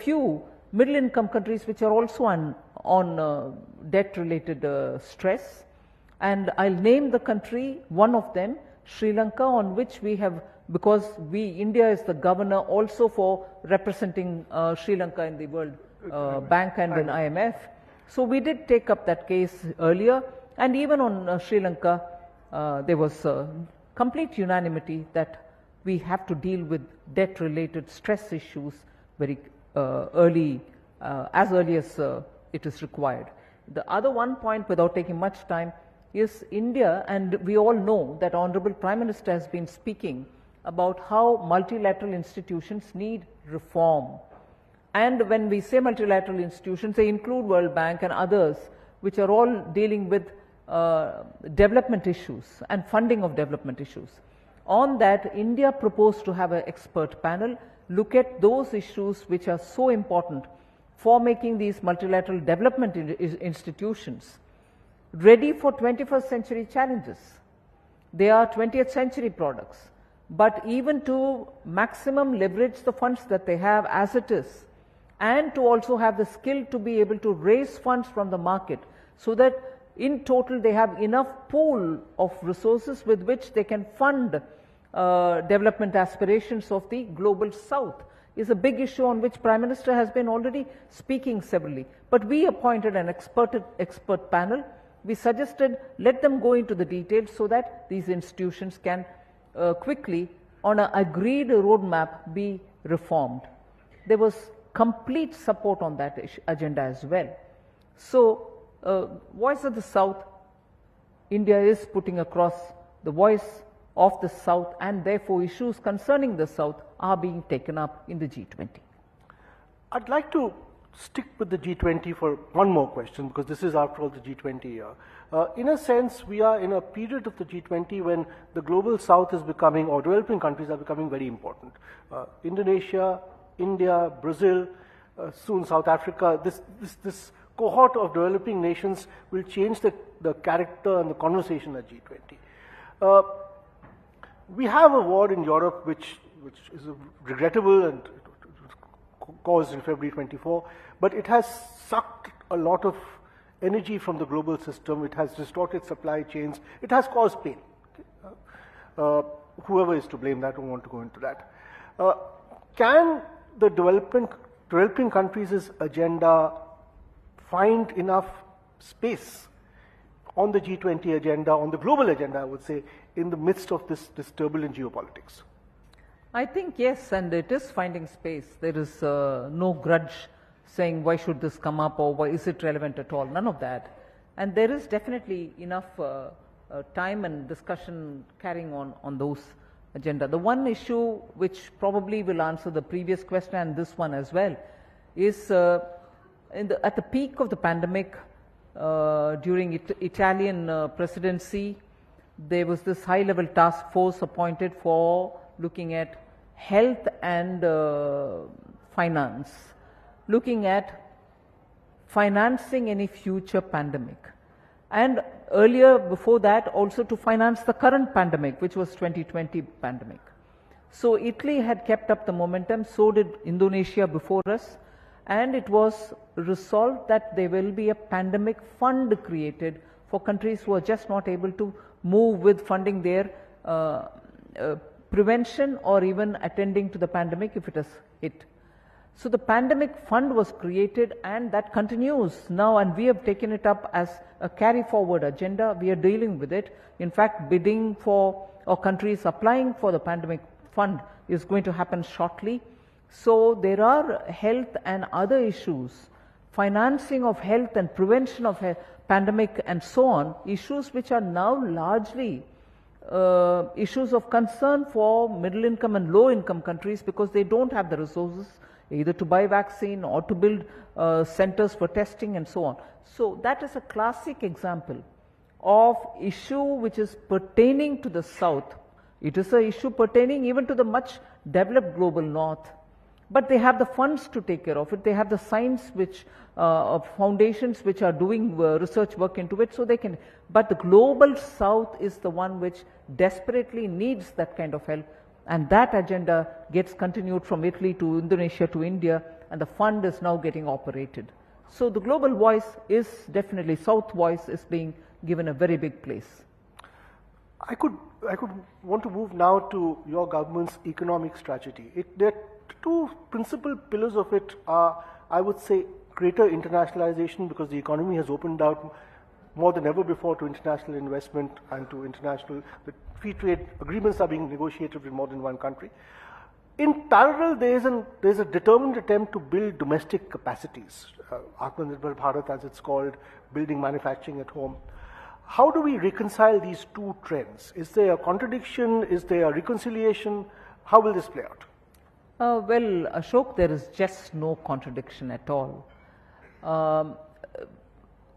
few middle income countries which are also on debt related stress, and I'll name the country, one of them, Sri Lanka, on which we have, because India is the governor also for representing Sri Lanka in the World Bank and in IMF. So we did take up that case earlier, and even on Sri Lanka there was complete unanimity that we have to deal with debt related stress issues very early, as early as it is required. The other one point, without taking much time, is India, and we all know that Honorable Prime Minister has been speaking about how multilateral institutions need reform. And when we say multilateral institutions, they include World Bank and others, which are all dealing with development issues and funding of development issues. On that, India proposed to have an expert panel look at those issues which are so important for making these multilateral development institutions ready for 21st century challenges. They are 20th century products, but even to maximum leverage the funds that they have as it is, and to also have the skill to be able to raise funds from the market, so that in total they have enough pool of resources with which they can fund development aspirations of the global south, is a big issue on which Prime Minister has been already speaking severally. But we appointed an expert panel. We suggested let them go into the details so that these institutions can quickly, on an agreed roadmap, be reformed. There was complete support on that agenda as well. So, Voice of the South, India is putting across the voice of the South, and therefore issues concerning the South are being taken up in the G20. I'd like to stick with the G20 for one more question, because this is after all the G20 year. In a sense, we are in a period of the G20 when the global South is becoming, or developing countries are becoming very important. Indonesia, India, Brazil, soon South Africa, this cohort of developing nations will change the character and the conversation at G20. We have a war in Europe which is regrettable and caused in February 24, but it has sucked a lot of energy from the global system. It has distorted supply chains. It has caused pain. Whoever is to blame, I don't want to go into that. Can the developing countries' agenda find enough space on the G20 agenda, on the global agenda, I would say, in the midst of this turbulent geopolitics? I think yes, and it is finding space. There is no grudge saying why should this come up or why is it relevant at all, none of that. And there is definitely enough time and discussion carrying on those agenda. The one issue which probably will answer the previous question and this one as well is at the peak of the pandemic, during Italian presidency, there was this high-level task force appointed for looking at health and finance, looking at financing any future pandemic, and earlier before that also to finance the current pandemic, which was 2020 pandemic. So Italy had kept up the momentum, so did Indonesia before us, and it was resolved that there will be a pandemic fund created for countries who are just not able to move with funding their prevention or even attending to the pandemic if it has hit. So the pandemic fund was created, and that continues now, and we have taken it up as a carry forward agenda. We are dealing with it. In fact, bidding for, or countries applying for the pandemic fund is going to happen shortly. So there are health and other issues, financing of health and prevention of pandemic and so on, issues which are now largely issues of concern for middle income and low income countries, because they don't have the resources either to buy vaccine or to build centers for testing and so on. So that is a classic example of issue which is pertaining to the South. It is an issue pertaining even to the much developed global North. But they have the funds to take care of it. They have the science which, foundations which are doing research work into it, so they can. But the global South is the one which desperately needs that kind of help. And that agenda gets continued from Italy to Indonesia to India, and the fund is now getting operated. So the global voice is definitely, South voice is being given a very big place. I could want to move now to your government's economic strategy. There are two principal pillars of it are, I would say, greater internationalization, because the economy has opened out more than ever before to international investment and to international, the free trade agreements are being negotiated with more than one country. In parallel, there's a determined attempt to build domestic capacities, Atmanirbhar Bharat as it's called, building manufacturing at home. How do we reconcile these two trends? Is there a contradiction? Is there a reconciliation? How will this play out? Well, Ashok, there is just no contradiction at all.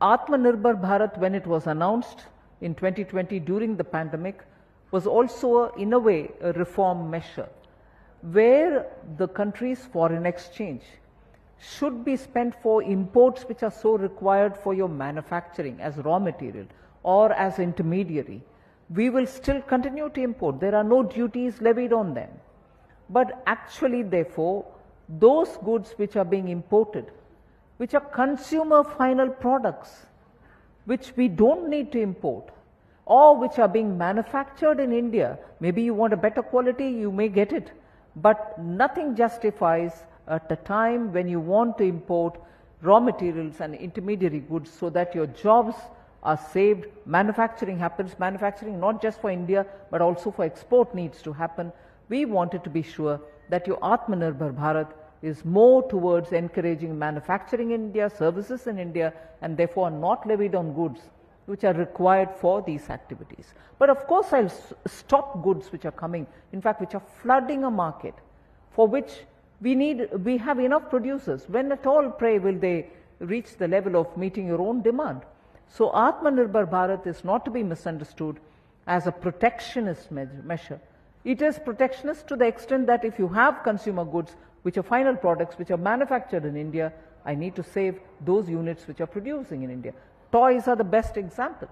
Atmanirbhar Bharat, when it was announced in 2020 during the pandemic, was also, in a way, a reform measure, where the country's foreign exchange should be spent for imports which are so required for your manufacturing as raw material or as intermediary. We will still continue to import. There are no duties levied on them. But actually, therefore, those goods which are being imported, which are consumer final products, which we don't need to import, or which are being manufactured in India, maybe you want a better quality, you may get it, but nothing justifies at a time when you want to import raw materials and intermediary goods so that your jobs are saved, manufacturing happens, manufacturing not just for India, but also for export needs to happen. We wanted to be sure that your Atmanirbhar Bharat is more towards encouraging manufacturing in India, services in India, and therefore are not levied on goods which are required for these activities. But of course, I'll stop goods which are coming, in fact, which are flooding a market, for which we have enough producers. When at all, pray, will they reach the level of meeting your own demand? So Atmanirbhar Bharat is not to be misunderstood as a protectionist measure. It is protectionist to the extent that if you have consumer goods which are final products which are manufactured in India, I need to save those units which are producing in India. Toys are the best example.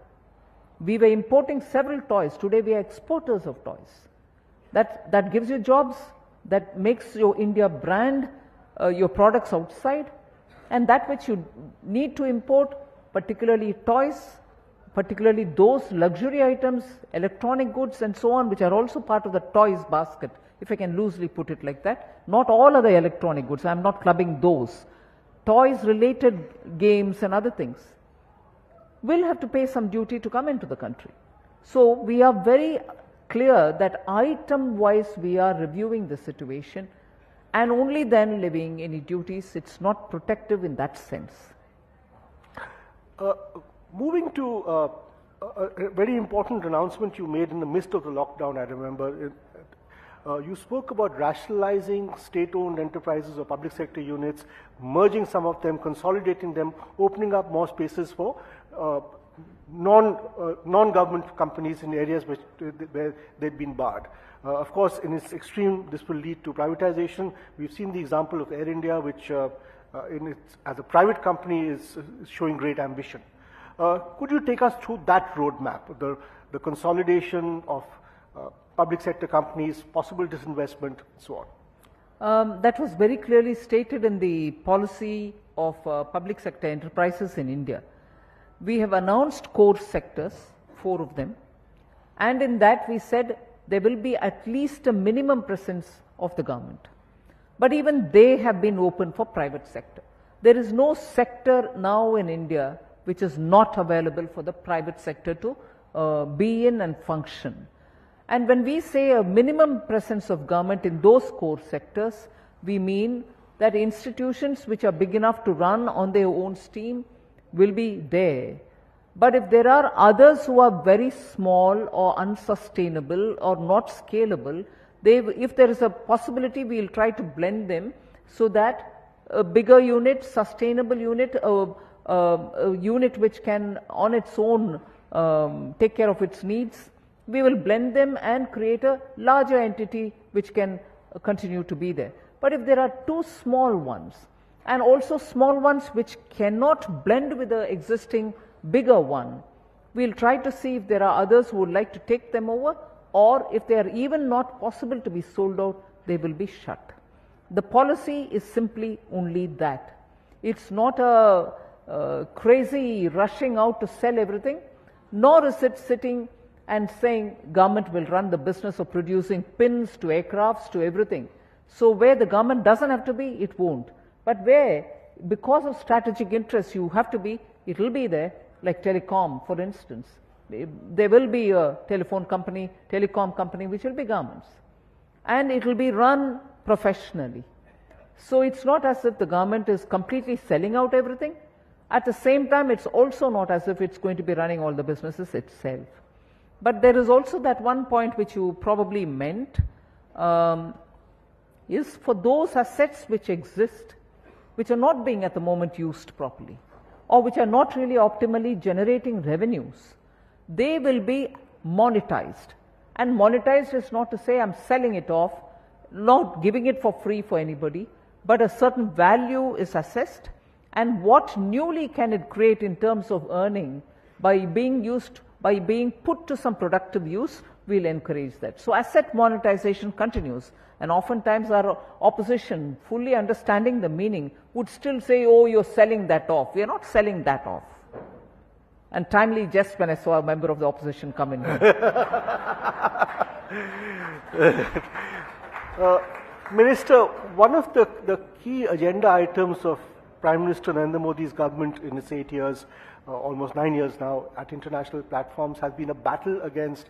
We were importing several toys. Today we are exporters of toys. That gives you jobs, that makes your India brand your products outside, and that which you need to import, particularly toys, particularly those luxury items, electronic goods and so on, which are also part of the toys basket, if I can loosely put it like that. Not all other electronic goods, I am not clubbing those. Toys related games and other things will have to pay some duty to come into the country. So we are very clear that item wise we are reviewing the situation, and only then levying any duties. It's not protective in that sense. Moving to a very important announcement you made in the midst of the lockdown, I remember. You spoke about rationalizing state-owned enterprises or public sector units, merging some of them, consolidating them, opening up more spaces for non-government companies in areas where they've been barred. Of course, in its extreme, this will lead to privatization. We've seen the example of Air India, which as a private company is showing great ambition. Could you take us through that roadmap, the consolidation of public sector companies, possible disinvestment, and so on? That was very clearly stated in the policy of public sector enterprises in India. We have announced core sectors, 4 of them, and in that we said there will be at least a minimum presence of the government. But even they have been open for private sector. There is no sector now in India which is not available for the private sector to be in and function. And when we say a minimum presence of government in those core sectors, we mean that institutions which are big enough to run on their own steam will be there. But if there are others who are very small or unsustainable or not scalable, if there is a possibility, we will try to blend them so that a bigger unit, sustainable unit, a unit which can on its own take care of its needs, we will blend them and create a larger entity which can continue to be there. But if there are 2 small ones, and also small ones which cannot blend with the existing bigger one, we'll try to see if there are others who would like to take them over, or if they are even not possible to be sold out, they will be shut. The policy is simply only that. It's not a crazy rushing out to sell everything, nor is it sitting and saying government will run the business of producing pins to aircrafts to everything. So where the government doesn't have to be, it won't. But where, because of strategic interests, you have to be, it will be there, like telecom, for instance. There will be a telephone company, telecom company, which will be governments. And it will be run professionally. So it's not as if the government is completely selling out everything. At the same time, it's also not as if it's going to be running all the businesses itself. But there is also that one point which you probably meant, is for those assets which exist, which are not being at the moment used properly, or which are not really optimally generating revenues, they will be monetized. And monetized is not to say I'm selling it off, not giving it for free for anybody, but a certain value is assessed, and what newly can it create in terms of earning by being used, by being put to some productive use, we'll encourage that. So asset monetization continues, and oftentimes our opposition, fully understanding the meaning, would still say, oh, you're selling that off. We are not selling that off. And timely just when I saw a member of the opposition come in here. Minister, one of the key agenda items of Prime Minister Narendra Modi's government in its 8 years, almost 9 years now, at international platforms has been a battle against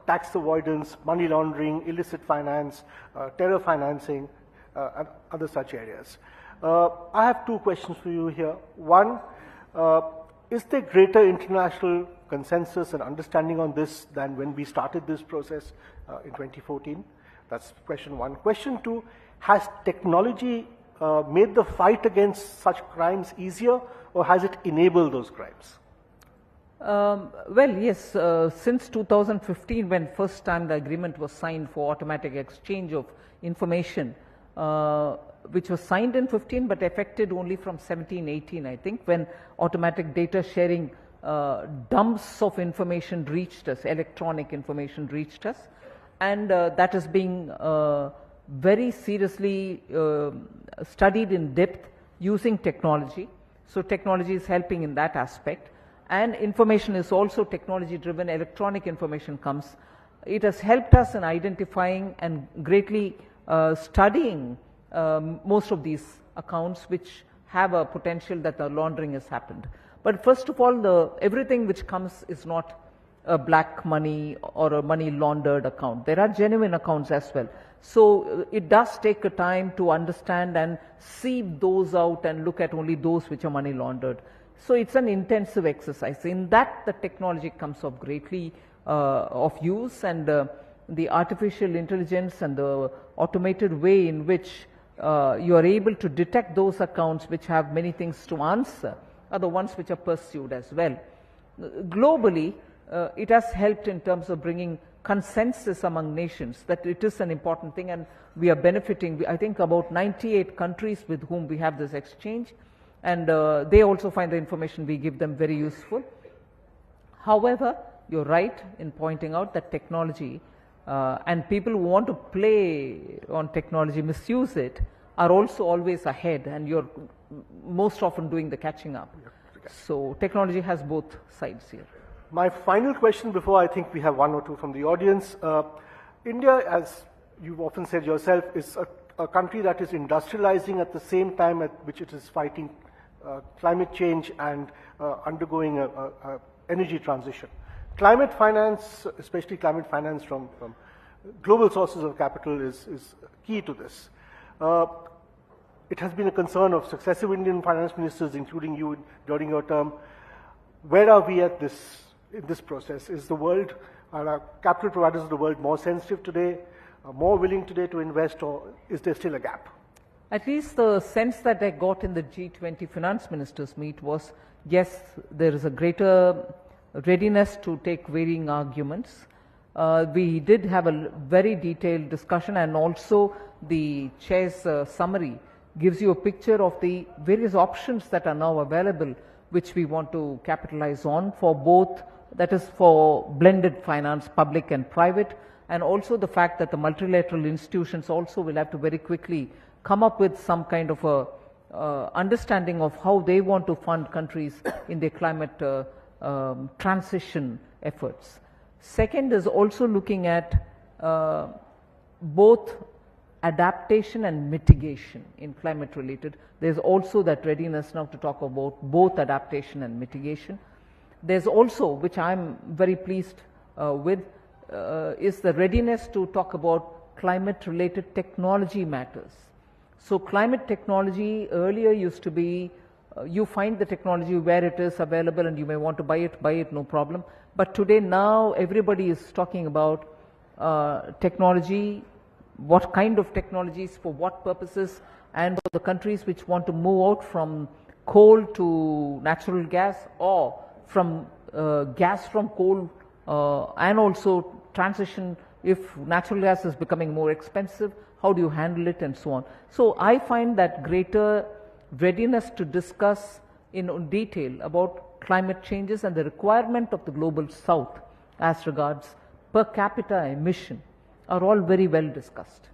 tax avoidance, money laundering, illicit finance, terror financing, and other such areas. I have two questions for you here. One, is there greater international consensus and understanding on this than when we started this process in 2014? That's question one. Question two, has technology made the fight against such crimes easier, or has it enabled those crimes? Well, yes, since 2015, when first time the agreement was signed for automatic exchange of information, which was signed in 15 but affected only from 17-18, I think, when automatic data sharing dumps of information reached us, electronic information reached us, and that is being very seriously studied in depth using technology. So technology is helping in that aspect, and information is also technology driven. Electronic information comes. It has helped us in identifying and greatly studying most of these accounts which have a potential that the laundering has happened. But first of all, everything which comes is not a black money or a money laundered account. There are genuine accounts as well. So it does take a time to understand and sieve those out and look at only those which are money laundered. So it's an intensive exercise. In that, the technology comes of greatly of use, and the artificial intelligence and the automated way in which you are able to detect those accounts which have many things to answer are the ones which are pursued as well. Globally, it has helped in terms of bringing consensus among nations that it is an important thing, and we are benefiting. I think about 98 countries with whom we have this exchange, and they also find the information we give them very useful. However, you're right in pointing out that technology and people who want to play on technology, misuse it, are also always ahead, and you're most often doing the catching up. So technology has both sides here. My final question before I think we have one or two from the audience. India, as you've often said yourself, is a country that is industrializing at the same time at which it is fighting climate change and undergoing a energy transition. Climate finance, especially climate finance from global sources of capital, is key to this. It has been a concern of successive Indian finance ministers, including you during your term. Where are we at in this process? Is the world, are capital providers of the world more sensitive today, more willing today to invest, or is there still a gap? At least the sense that I got in the G20 finance ministers meet was, yes, there is a greater readiness to take varying arguments. We did have a very detailed discussion, and also the chair's summary gives you a picture of the various options that are now available, which we want to capitalize on for both, that is for blended finance, public and private, and also the fact that the multilateral institutions also will have to very quickly come up with some kind of a understanding of how they want to fund countries in their climate transition efforts. Second is also looking at both adaptation and mitigation in climate related. There's also that readiness now to talk about both adaptation and mitigation. There's also, which I'm very pleased with, is the readiness to talk about climate related technology matters. So climate technology earlier used to be, you find the technology where it is available and you may want to buy it, no problem. But today now everybody is talking about technology, what kind of technologies, for what purposes, and for the countries which want to move out from coal to natural gas, or from gas from coal, and also transition if natural gas is becoming more expensive, how do you handle it, and so on. So I find that greater readiness to discuss in detail about climate changes and the requirement of the global south as regards per capita emission are all very well discussed.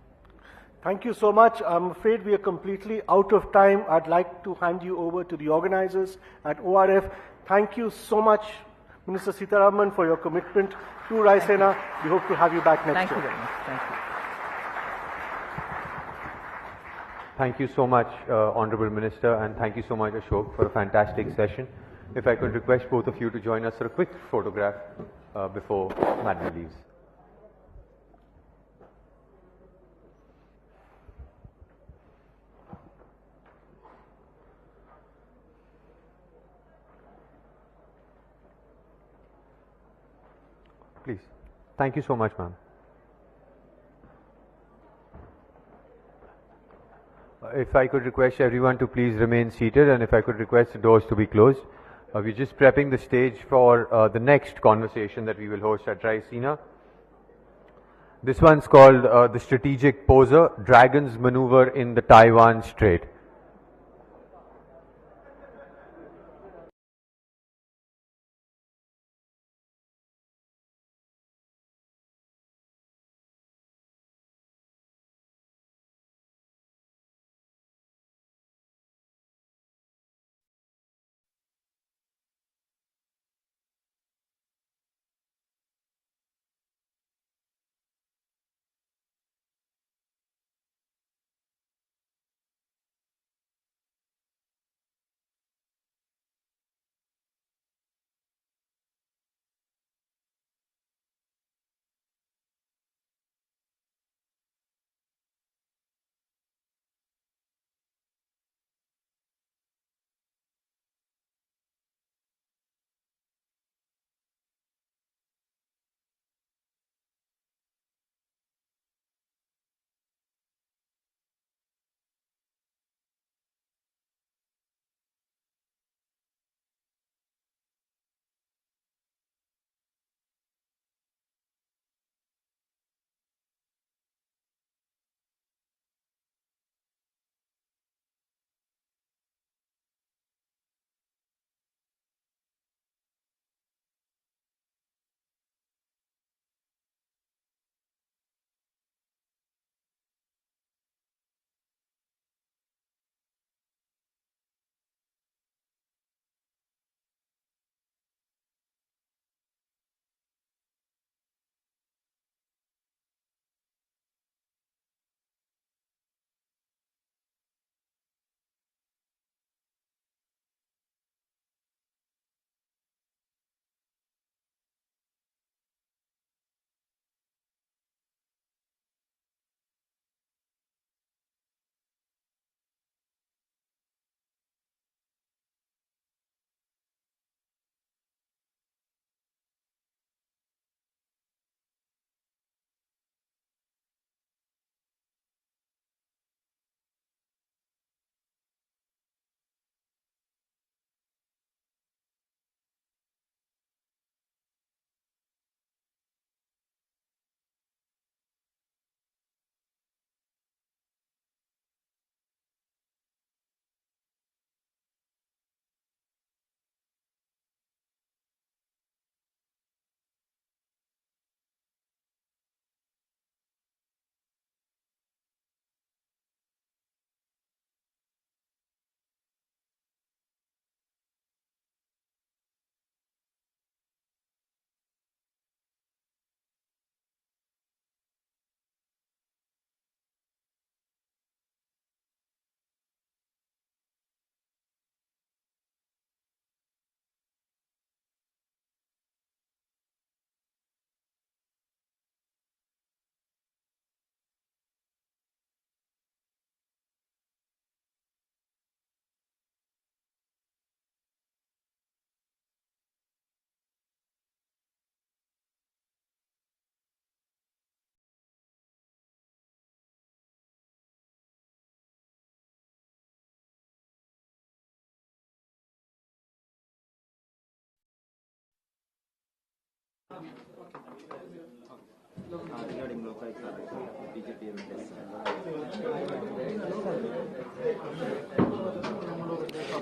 Thank you so much. I'm afraid we are completely out of time. I'd like to hand you over to the organizers at ORF. Thank you so much, Minister Sitharaman, for your commitment to Raisina. We hope to have you back next year. Thank you very much. Thank you. Thank you so much, Honorable Minister, and thank you so much, Ashok, for a fantastic session. If I could request both of you to join us for a quick photograph before Madam leaves. Please. Thank you so much, ma'am. If I could request everyone to please remain seated, and if I could request the doors to be closed. We're just prepping the stage for the next conversation that we will host at Raisina. This one's called The Strategic Poser, Dragons Maneuver in the Taiwan Strait. Regarding BJP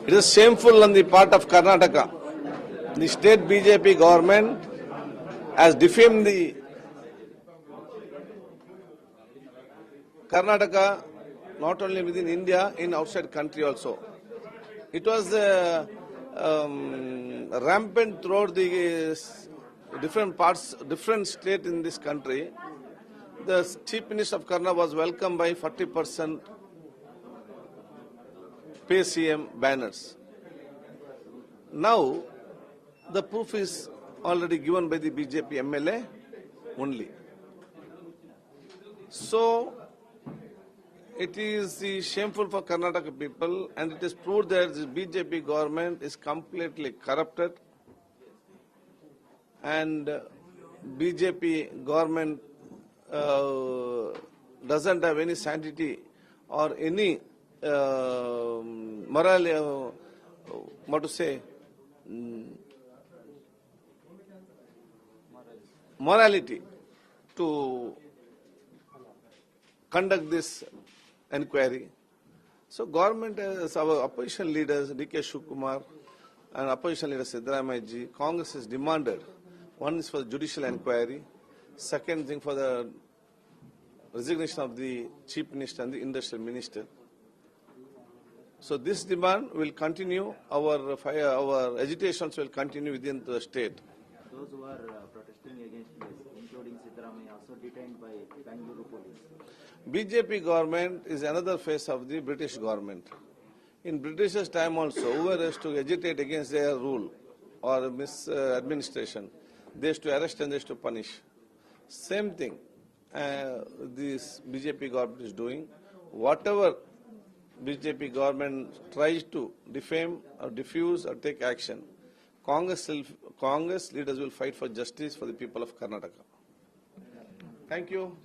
It is shameful on the part of Karnataka. The state BJP government has defamed the Karnataka not only within India, in outside country also. It was rampant throughout the different parts, different states in this country. The Chief Minister of Karnataka was welcomed by 40% pay CM banners. Now, the proof is already given by the BJP MLA only. So, it is shameful for Karnataka people, and it is proved that the BJP government is completely corrupted, and BJP government doesn't have any sanctity or any morality to conduct this inquiry. So government has our opposition leaders D.K. Shivakumar and opposition leader Sitharaman, Congress has demanded, one is for the judicial inquiry, second thing for the resignation of the Chief Minister and the Industrial Minister. So this demand will continue, our agitations will continue within the state. Those who are protesting against this, including Sitharaman, also detained by Bangalore police. BJP government is another face of the British government. In British's time also, whoever has to agitate against their rule or administration, they used to arrest and they used to punish. Same thing this BJP government is doing. Whatever BJP government tries to defame or diffuse or take action, Congress leaders will fight for justice for the people of Karnataka. Thank you.